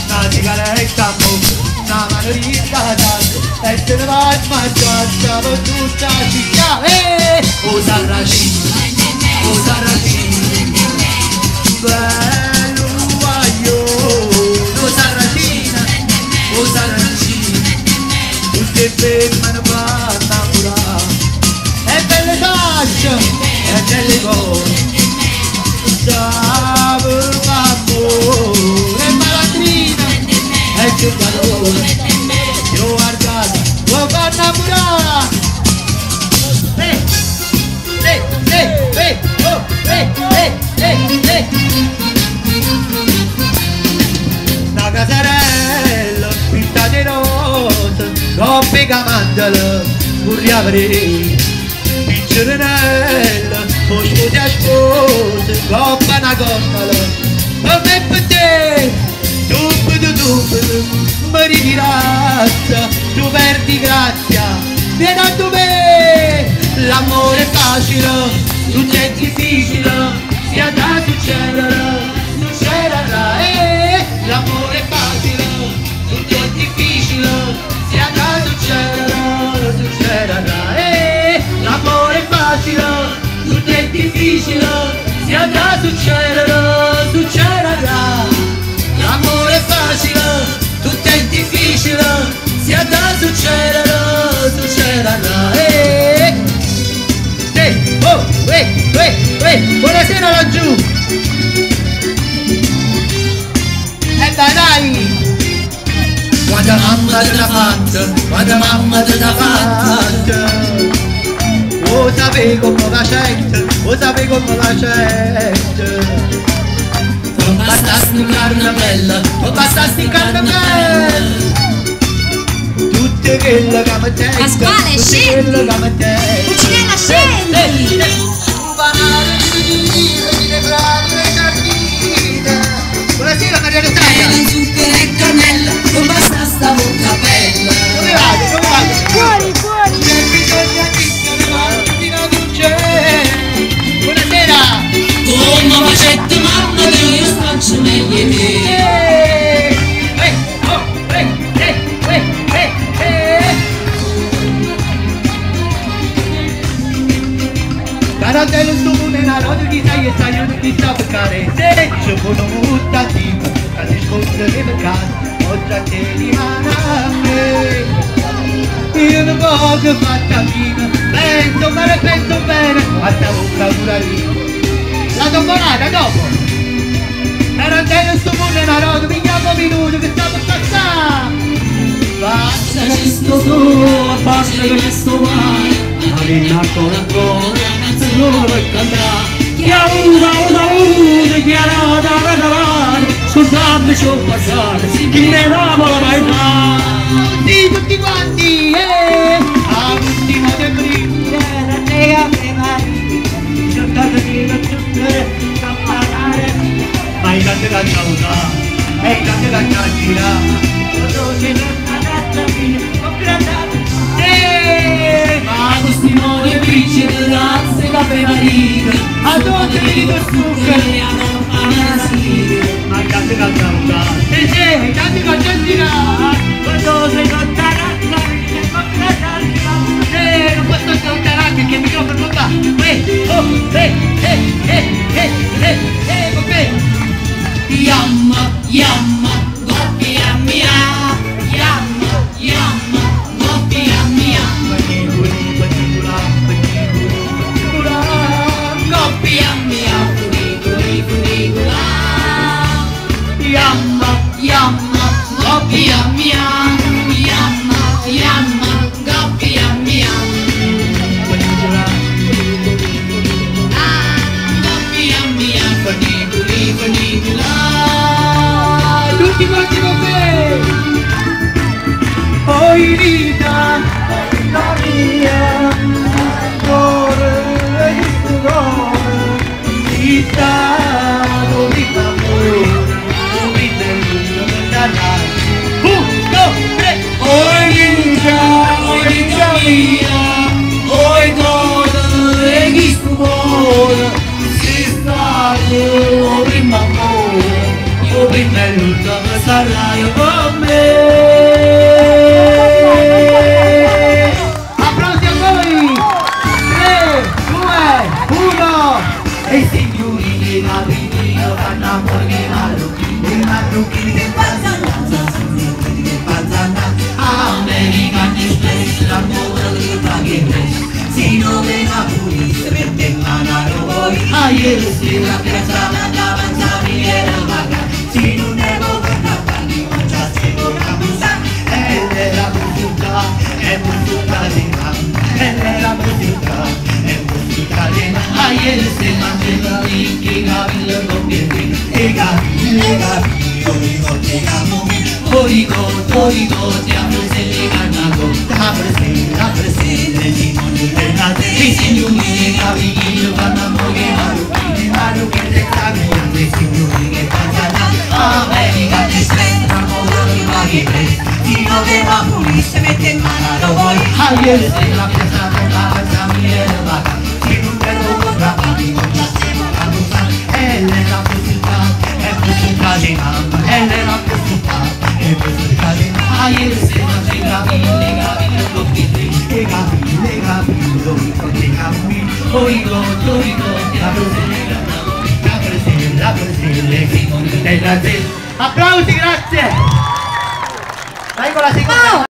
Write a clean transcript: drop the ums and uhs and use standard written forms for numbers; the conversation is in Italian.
Una sigaretta una mano di casa e se ne va in mangiata con tutta la città. O Sarracino, bello guaglione. O Sarracina, tutti e fermano per innamorare. E belle tacce, e belle cose, stavo amore e malandrina, e che calore, io guardate, lo fa innamorare. Una casarella, pitta di rose, coppie camandala, pure avrei. Piccerenella, o sposi a spose, coppa una gondola. Ma me per te, mi ritirata, tu perdi grazia, vieni a dove. L'amore è facile, tutto è difficile, sia da succederà, l'amore è facile, tutto è difficile, sia da succederà, l'amore è facile, tutto è difficile, sia da succederà, l'amore è facile, tutto è difficile, sia da succederà. Buonasera laggiù. E dai. Quando mamma te l'ha fatta, o sapevi come la gente, non basta sticcarne bella, tutte quelle che mi tengono. Pasquale, scendi! Cucinella, scendi! Buonasera Maria Rosaria! Zucchero e cannella, non basta sta bocca bella! Dove vado? Fuori! C'è bisogno di una dolce! Buonasera! Come facette mamma che io faccio meglio di te! Carattere sto mondo una roda di sai e sai non ti sta peccare. Se ci sono mutativo, che ti scontrare per casa, oltre a te rimane a me. Io non voglio fatta fine, penso bene, a sta bocca pure lì. La tombolata dopo. Carattere sto mondo una roda, mi chiamo minuto che sta per passare. Basta che sto tu, basta che sto male, ma vieni ancora. Non vuoi cantare, chi ha avuto, chi ha dato, sul sangue ci ho passato, chi ne dava la maità. Tutti quanti, all'ultimo del brindisi, ma i tanti da ciauta, e i tanti da ciauta, ma Agostino e principe razze caffè marica, a tutti di zucchero e a non ma i tanti da ciauta, i tanti da ciauta, quando sei lontana, non posso ascoltare perché il microfono non va. Yamma, goppia mia, yamma, goppia mia, goppia mia, funicula, yamma, goppia mia, yamma, goppia mia, goppia mia, funicula. Tutti quanti con me. Poi vita, la mia, cuore di stupore, di stato di amore, di bello da dare. 1, 2, 3. Poi vita mia, poi cuore di stupore, di stato di amore. l'amore di pagare, si non è Napoli, se mette in mano a voi. A ieri si la piazza, la davanza, mi era vaga, si non è buona, non c'è solo la musa, e la musica, è musica di mamma, e la musica, è musica di mamma. A ieri si mangia lì, che capire non viene, e capire, Origo, ti apre se le cannago, apre se le dimoni tenate, i signori che avvicino vanno maru che te cambiano, i signori che passano, America ti sembra modo di magire, chi non deve pulire, mette in mano a voi, ayer se la piazza con la piazza mi è vaga, si non devo comprare, non la stiamo a usare, e la musica di mamma, e la musica. Ayer se mangiavi, legavi, Origo, la Brasile, applausi, grazie! Vai con la seconda.